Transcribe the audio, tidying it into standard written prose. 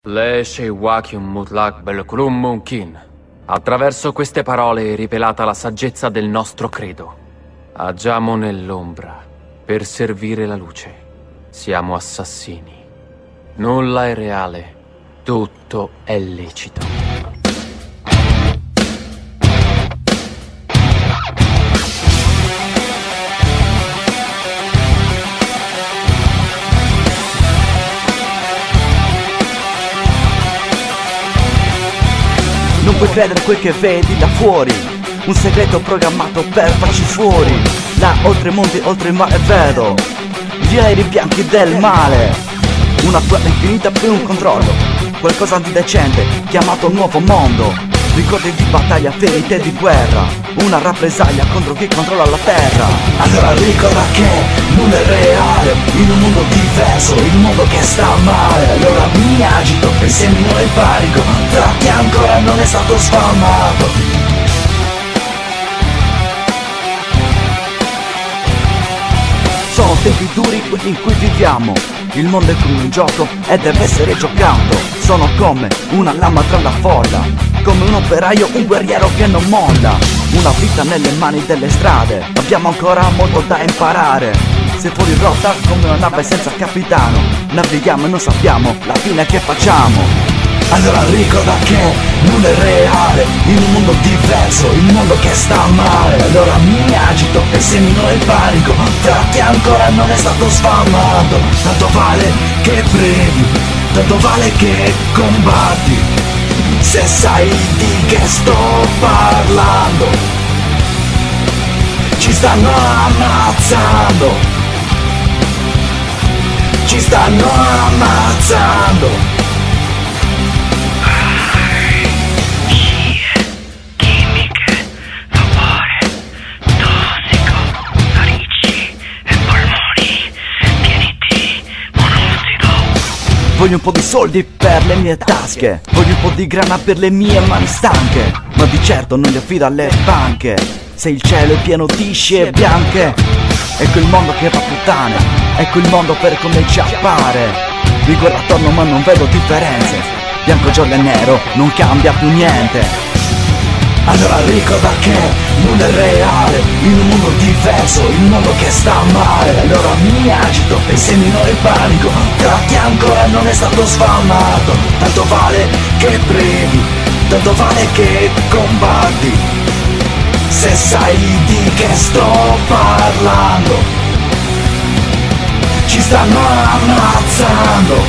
Leshe Wakium Mutlak Belkulum Munkin. Attraverso queste parole è rivelata la saggezza del nostro credo. Agiamo nell'ombra per servire la luce. Siamo assassini. Nulla è reale. Tutto è lecito. Non puoi credere quel che vedi da fuori, un segreto programmato per farci fuori. Là oltre i monti, oltre il mare vedo gli aerei bianchi del male. Una guerra infinita per un controllo, qualcosa di decente chiamato nuovo mondo. Ricordi di battaglia, ferite di guerra, una rappresaglia contro chi controlla la terra. Allora ricorda che nulla è reale, in un mondo diverso, il mondo che sta male. Allora mi agito e semino il panico, tra chi ancora non è stato sfamato. Sono tempi duri quelli in cui viviamo, il mondo è come un gioco e deve essere giocato. Sono come una lama tra la folla, come un operaio, un guerriero che non molla. Una vita nelle mani delle strade, abbiamo ancora molto da imparare. Se fuori rotta come una nave senza capitano, navighiamo e non sappiamo la fine che facciamo. Allora ricorda che nulla è reale, in un mondo diverso, il mondo che sta male. Allora mi agito e semino il panico, tra chi ancora non è stato sfamato. Tanto vale che preghi, tanto vale che combatti, se sai di che sto parlando. Ci stanno ammazzando, ci stanno ammazzando. Voglio un po' di soldi per le mie tasche, voglio un po' di grana per le mie mani stanche, ma di certo non li affido alle banche. Se il cielo è pieno di scie bianche, ecco il mondo che va a puttane, ecco il mondo per come ci appare. Mi guardo attorno ma non vedo differenze, bianco, giallo e nero, non cambia più niente. Allora ricorda che nulla è reale, in un mondo diverso, il mondo che sta male. Allora mi agito e semino il panico, tra chi ancora non è stato sfamato. Tanto vale che preghi, tanto vale che combatti, se sai di che sto parlando. Ci stanno ammazzando,